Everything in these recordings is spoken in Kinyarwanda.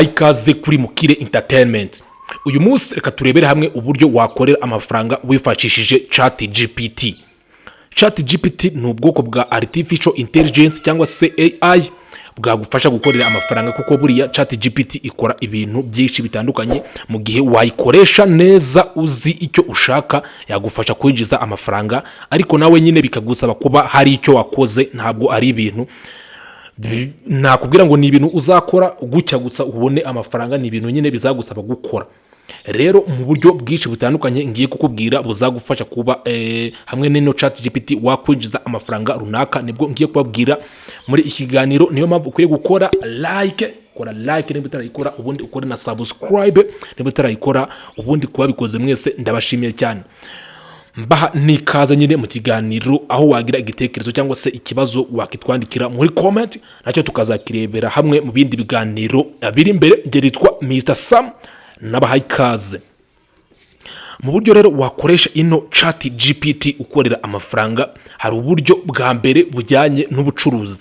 ikaze kuri Mukire Entertainment. Uyu munsi reka turebere hamwe uburyo wakorera amafaranga wifashishije ChatGPT. ChatGPT ni ubwoko bwa Artificial Intelligence cyangwa se AI bwagufasha gukorera amafaranga, kuko buriya ChatGPT ikora ibintu byinshi bitandukanye. Mu gihe wayikoresha neza uzi icyo ushaka, yagufasha kwinjiza amafaranga, ariko nawe nyine bikagusaba kuba hari icyo wakoze. Ntabwo ari ibintu nakubwira ngo ni ibintu uzakora gutya gusa ubone amafaranga, ni ibintu nyine bizagusaba gukora. Rero mu buryo bwinshi butandukanye ngiye kukubwira buzagufasha kuba hamwe n'ino ChatGPT wakwinjiza amafaranga runaka, nibwo ngiye kubabwira muri iki kiganiro. Niyo mpamvu ukwiye gukora kora like niba utarayikora, ubundi ukore na subscribe niba utarayikora, ubundi kuba bikoze mwese ndabashimiye cyane. Mbaha nikaza nyine mu kiganiro, aho wagira igitekerezo cyangwa se ikibazo wakitwandikira muri comment, nacyo tukazakirebera hamwe mu bindi biganiro biri imbere. Ngeritwa Mr Sam, nabahaye ikaze. Mu buryo rero wakoresha ino ChatGPT ukorera amafaranga, hari uburyo bwa mbere bujyanye n'ubucuruzi.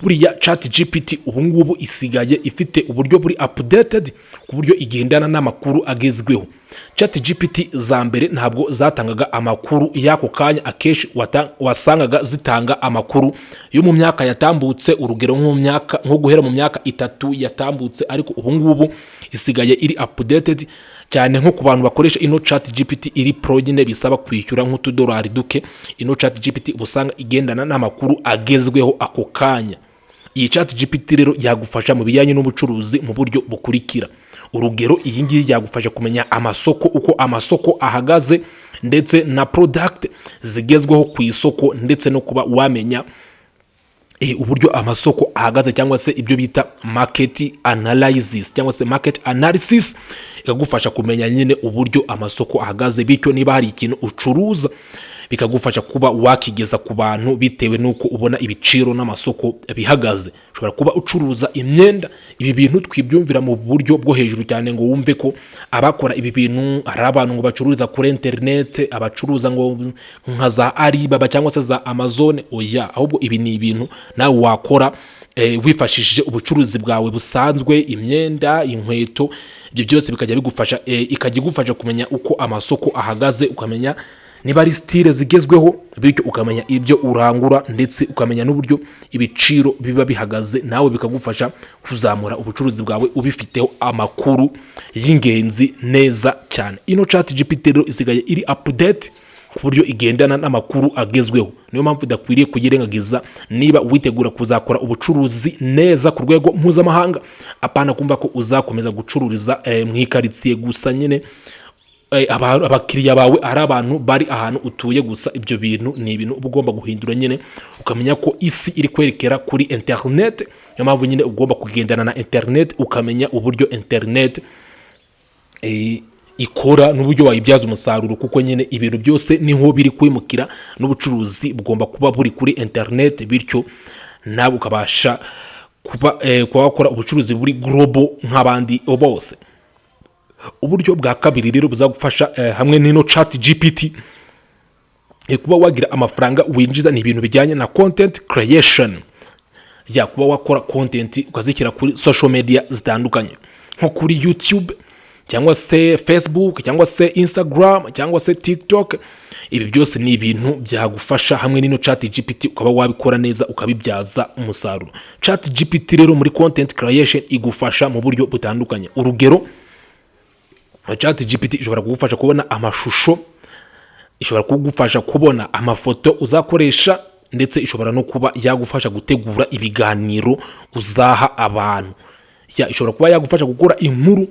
Buriya ChatGPT ubu ngubu isigaye ifite uburyo buri updated, ku buryo igendana n'amakuru agezweho. ChatGPT za mbere ntabwo zatangaga amakuru y'ako kanya, akeshi wasangaga zitanga amakuru yo mu myaka yatambutse, urugero nko guhera mu myaka 3 yatambutse, ariko ubu ngubu isigaye iri updated cyane. Nko ku bantu bakoresha ino ChatGPT iri pro nyine bisaba kwishyura nk'utudolari duke, ino ChatGPT ubusanga igendana n'amakuru agezweho ako kanya. Iyi ChatGPT rero yagufasha mu bijyanye n'ubucuruzi mu buryo bukurikira. Urugero, iyi ngiyi yagufasha kumenya amasoko, uko amasoko ahagaze, ndetse na product zigezweho ku isoko, ndetse no kuba wamenya uburyo amasoko ahagaze, cyangwa se ibyo bita market analysis cyangwa se market analysis. Ikagufasha kumenya nyine uburyo amasoko ahagaze, bityo niba hari ikintu ucuruza bikagufasha kuba wakigeza ku bantu bitewe nuko ubona ibiciro n'amasoko bihagaze. Ushobora kuba ucuruza imyenda, ibi bintu twibyumvira mu buryo bwo hejuru cyane ngo wumve ko abakora ibi bintu ari abantu ngo bacururiza kuri internet, abacuruza ngo nka za Alibaba cyangwa se za Amazon. Oya, ahubwo ibi ni ibintu nawe wakora wifashishije ubucuruzi bwawe busanzwe, imyenda, inkweto, ibyo byose bikajya bigufasha, ikajya igufasha kumenya uko amasoko ahagaze, ukamenya niba ari style zigezweho, bityo ukamenya ibyo urangura, ndetse ukamenya n'uburyo ibiciro biba bihagaze, nawe bikagufasha kuzamura ubucuruzi bwawe ubifiteho amakuru y'ingenzi neza cyane. Ino ChatGPT rero isigaye iri update ku buryo igendana n'amakuru agezweho. Niyo mpamvu udakwiriye kuyirengagiza niba witegura kuzakora ubucuruzi neza ku rwego mpuzamahanga. Apana kumva ko uzakomeza gucururiza mu ikaritsiye gusa nyine, abakiriya bawe ari abantu bari ahantu utuye gusa. Ibyo bintu ni ibintu ugomba guhindura nyine, ukamenya ko isi iri kwerekera kuri internet. Niyo mpamvu nyine ugomba kugendana na internet, ukamenya uburyo internet ikora n'uburyo wayibyaza umusaruro, kuko nyine ibintu byose niho biri kwimukira, n'ubucuruzi bugomba kuba buri kuri internet, bityo nawe ukabasha kuba wakora ubucuruzi buri global nk'abandi bose. Uburyo bwa kabiri rero buzagufasha hamwe n'ino ChatGPT kuba wagira amafaranga winjiza, ni ibintu bijyanye na content creation. Ya kuba wakora content ukazishyira kuri social media zitandukanye, nko kuri YouTube cyangwa se Facebook cyangwa se Instagram cyangwa se TikTok. Ibi byose ni ibintu byagufasha hamwe n'ino ChatGPT, ukaba wabikora neza ukabibyaza umusaruro. ChatGPT rero muri content creation igufasha mu buryo butandukanye. Urugero, ChatGPT ishobora kugufasha kubona amashusho, ishobora kugufasha kubona amafoto uzakoresha, ndetse ishobora no kuba yagufasha gutegura ibiganiro uzaha abantu. Ishobora kuba yagufasha gukora inkuru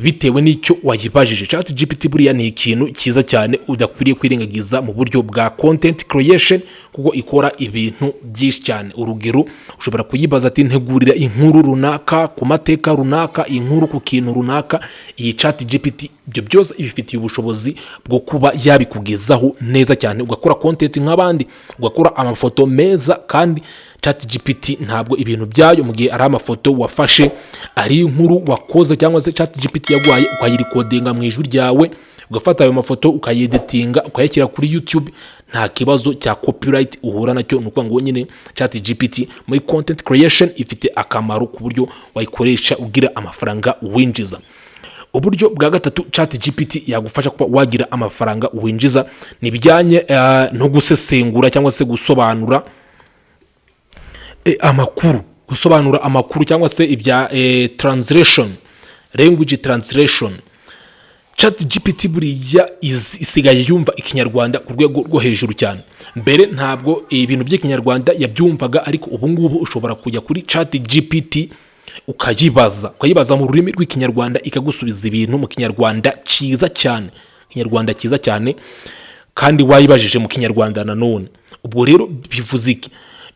bitewe n'icyo wayibajije. ChatGPT buriya ni ikintu cyiza cyane udakwiriye kwirengagiza mu buryo bwa content creation, kuko ikora ibintu byinshi cyane. Urugero, ushobora kuyibaza ati ntegurira inkuru runaka ku mateka runaka, inkuru ku kintu runaka. Iyi ChatGPT ibyo byose ibifitiye ubushobozi bwo kuba yabikugezaho neza cyane, ugakora content nk'abandi, ugakora amafoto meza. Kandi ChatGPT ntabwo ibintu byayo mu gihe ari amafoto wafashe, ari inkuru wakoze, cyangwa se ChatGPT yaguhaye ukayirikodinga mu ijwi ryawe, ugafata ayo mafoto ukayeditinga ukayashyira kuri YouTube, nta kibazo cya copyright uhura nacyo. Nuko ngo nyine ChatGPT muri content creation ifite akamaro ku buryo wayikoresha ugira amafaranga winjiza. Uburyo bwa gatatu ChatGPT yagufasha kuba wagira amafaranga winjiza nibijyanye no gusesengura cyangwa se gusobanura amakuru cyangwa se ibya translation, language translation. ChatGPT buriya isigaye yumva ikinyarwanda ku rwego rwo hejuru cyane. Mbere ntabwo ibintu by'ikinyarwanda yabyumvaga, ariko ubu ngubu ushobora kujya kuri ChatGPT ukayibaza mu rurimi rw'ikinyarwanda ikagusubiza ibintu mu kinyarwanda cyiza cyane, kandi wayibajije mu kinyarwanda nanone. Ubwo rero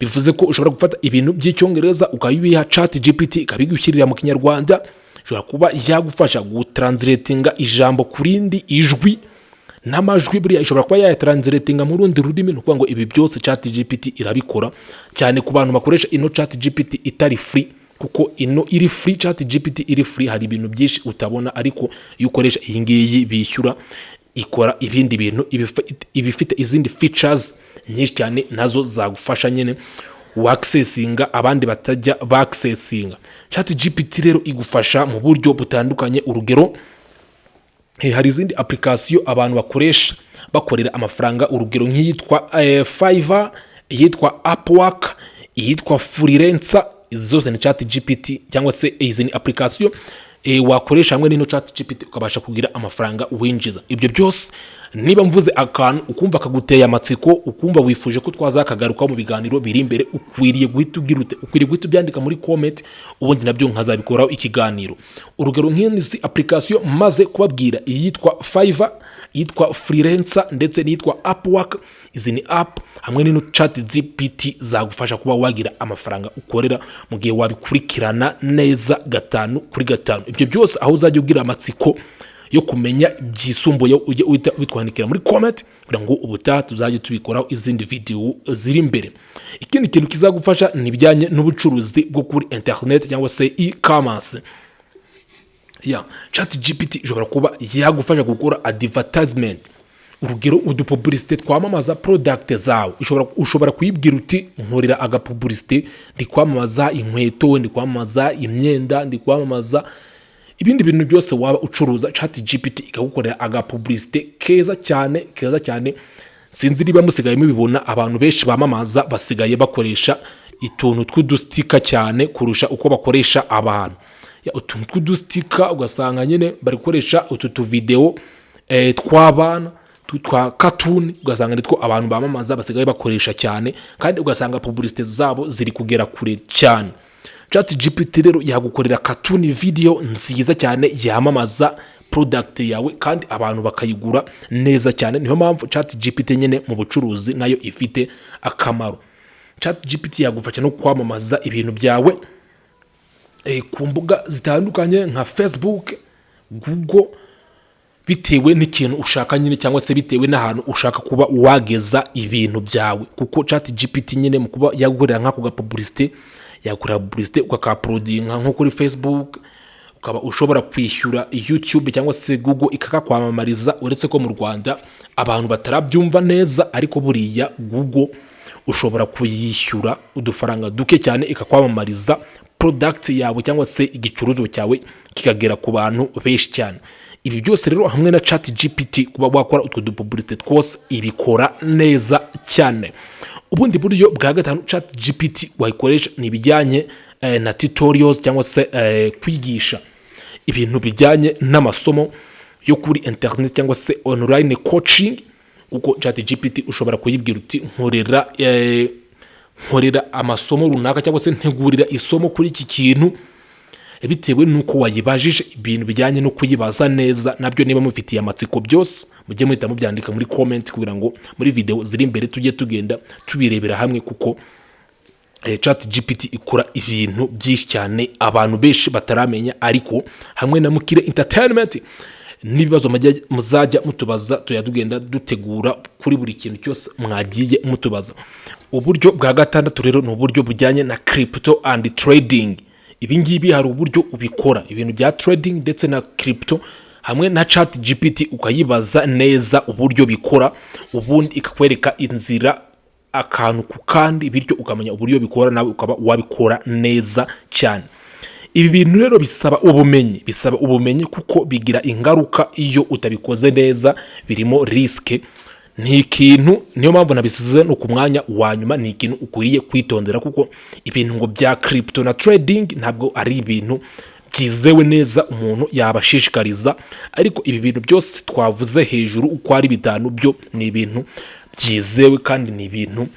bivuze ko ushobora gufata ibintu by'icyongereza ukabibiha ChatGPT ikabigushyirira mu kinyarwanda. Ushobora kuba yagufasha gutranslatinga ijambo kurindi ijwi n'amajwi, buriya ishobora kuba yatranslatinga mu rundi rurimi. Nukuvuga ngo ibi byose ChatGPT irabikora, cyane ku bantu bakoresha ino ChatGPT itari free, kuko ino iri free, ChatGPT iri free hari ibintu byinshi utabona, ariko iyo ukoresha iyi ngiyi bishyura ikora ibindi bintu, ibifite izindi features nyinshi cyane nazo zagufasha nyine waccessinga abandi batajya baccessinga. ChatGPT rero igufasha mu buryo butandukanye. Urugero, hari izindi application abantu bakoresha bakorera amafaranga, urugero nk'iyitwa Fiverr, iyitwa Upwork, iyitwa Freelancer. Izi zose ni ChatGPT cyangwa se izi ni application wakoresha hamwe n'ino ChatGPT ukabasha kugira amafaranga winjiza. Ibyo byose niba mvuze akantu ukumva kaguteye amatsiko, ukumva wifuje ko twazakagaruka mu biganiro biri imbere, ukwiriye guhita ubyandika muri comment, ubundi nabyo nkazabikoraho ikiganiro. Urugero nk'izi application maze kubabwira, iyitwa Fiverr, iyitwa Freelancer ndetse n'iyitwa Upwork, izi ni app hamwe n'ino ChatGPT zagufasha kuba wagira amafaranga ukorera mu gihe wabikurikirana neza 5 kuri 5. Ibyo byose aho uzajya ugira amatsiko yo kumenya byisumbuye, ujye witwandikira muri comment kugira ngo ubutaha tuzajye tubikoraho izindi video ziri imbere. Ikindi kintu kizagufasha ni bijyanye n'ubucuruzi bwo kuri internet cyangwa se e-commerce. ChatGPT ishobora kuba yagufasha gukora advertisement. Urugero, udupublicité twamamaza product zawe, ushobora kuyibwira uti nkorera agapublicité ndi kwamamaza inkweto, ndi kwamamaza imyenda, ndi kwamamaza ibindi bintu byose waba ucuruza. ChatGPT ikagukorera agapublicité keza cyane. Sinzi niba musigaye mubibona, abantu benshi bamamaza basigaye bakoresha ituntu tw'udustika cyane kurusha uko bakoresha abantu. Utuntu tw'udustika ugasanga nyine bari gukoresha utu video tw'abana twa cartoon, ugasanga nitwo abantu bamamaza basigaye bakoresha cyane, kandi ugasanga publicité zabo ziri kugera kure cyane. ChatGPT rero yagukorera cartoon video nziza cyane yamamaza product yawe, kandi abantu bakayigura neza cyane. Niyo mpamvu ChatGPT nyine mu bucuruzi nayo ifite akamaro. ChatGPT yagufasha no kwamamaza ibintu byawe ku mbuga zitandukanye nka Facebook, Google, bitewe n'ikintu ushaka nyine, cyangwa se bitewe n'ahantu ushaka kuba wageza ibintu byawe. Kuko ChatGPT nyine mu kuba yagukorera nk'ako publicité, yakora publicité ukakaprodinga nko kuri Facebook, ukaba ushobora kwishyura YouTube cyangwa se Google ikakakwamamariza. Uretse ko mu Rwanda abantu batarabyumva neza, ariko buriya Google ushobora kuyishyura udufaranga duke cyane ikakwamamariza product yawe cyangwa se igicuruzwa cyawe kikagera ku bantu benshi cyane. Ibi byose rero hamwe na ChatGPT kuba wakora utwo dupublicité twose ibikora neza cyane. Ubundi buryo bwa gatanu ChatGPT wayikoresha ni bijyanye na tutorials cyangwa se kwigisha ibintu bijyanye n'amasomo yo kuri internet cyangwa se online coaching. Uko ChatGPT ushobora kuyibwira uti nkorera amasomo runaka cyangwa se ntegurira isomo kuri iki kintu, bitewe nuko wayibajije ibintu bijyanye no kuyibaza neza. Nabyo niba mufitiye amatsiko byose mujye muhita mubyandika muri comment kugira ngo muri video ziri imbere tujye tugenda tubirebera hamwe, kuko ChatGPT ikora ibintu byinshi cyane abantu benshi bataramenya. Ariko hamwe na Mukire Entertainment n'ibibazo muzajya mutubaza tuyadugenda dutegura kuri buri kintu cyose mwagiye mutubaza. Uburyo bwa gatandatu rero ni uburyo bujyanye na crypto and trading. Ibi ngibi hari uburyo ubikora ibintu bya trading ndetse na crypto, hamwe na chat GPT ukayibaza neza uburyo bikora, ubundi ikakwereka inzira akantu ku kandi, bityo ukamenya uburyo bikora nawe ukaba wabikora neza cyane. Ibi bintu rero bisaba ubumenyi kuko bigira ingaruka iyo utabikoze neza, birimo riske. Ni ikintu, niyo mpamvu nabisize no ku mwanya wa nyuma, ni ikintu ukwiriye kwitondera kuko ibintu ngo bya crypto na trading ntabwo ari ibintu byizewe neza umuntu yabashishikariza, ariko ibi bintu byose twavuze hejuru uko ari bitanu byo ni ibintu byizewe kandi ni ibintu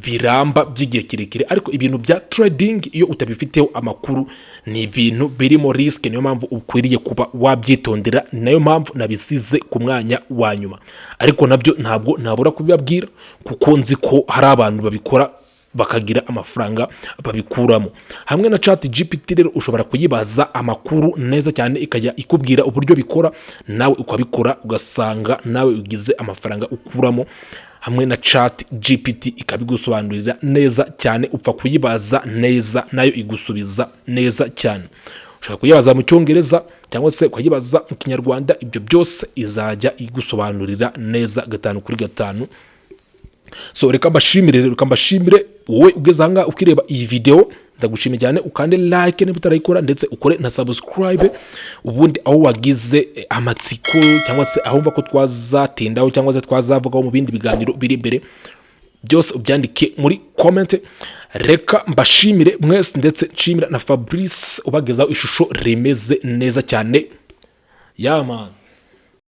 biramba by'igihe kirekire. Ariko ibintu bya trading iyo utabifiteho amakuru ni ibintu birimo risk, niyo mpamvu ukwiriye kuba wabyitondera, nayo mpamvu nabisize ku mwanya wa nyuma. Ariko nabyo ntabwo nabura kubibabwira kuko nzi ko hari abantu babikora bakagira amafaranga babikuramo. Hamwe na chat GPT rero ushobora kuyibaza amakuru neza cyane, ikajya ikubwira uburyo bikora, nawe ukabikora ugasanga nawe ugize amafaranga ukuramo. Hamwe na chat GPT ikabigusobanurira neza cyane, upfa kuyibaza neza nayo igusubiza neza cyane. Ushobora kuyibaza mu Cyongereza cyangwa se ukayibaza mu Kinyarwanda, ibyo byose izajya igusobanurira neza 5/5. So reka mbashimire wowe ugeze aha ngaha ukireba iyi video, ndagushimiye cyane. Ukande like niba utarayikora, ndetse ukore na subscribe, ubundi aho wagize amatsiko cyangwa se aho mva ko twazatindaho cyangwa se twazavugaho mu bindi biganiro biri imbere, byose ubyandike muri comment. Reka mbashimire mwese, ndetse nshimira na Fabrice ubagezaho ishusho rimeze neza cyane. Man.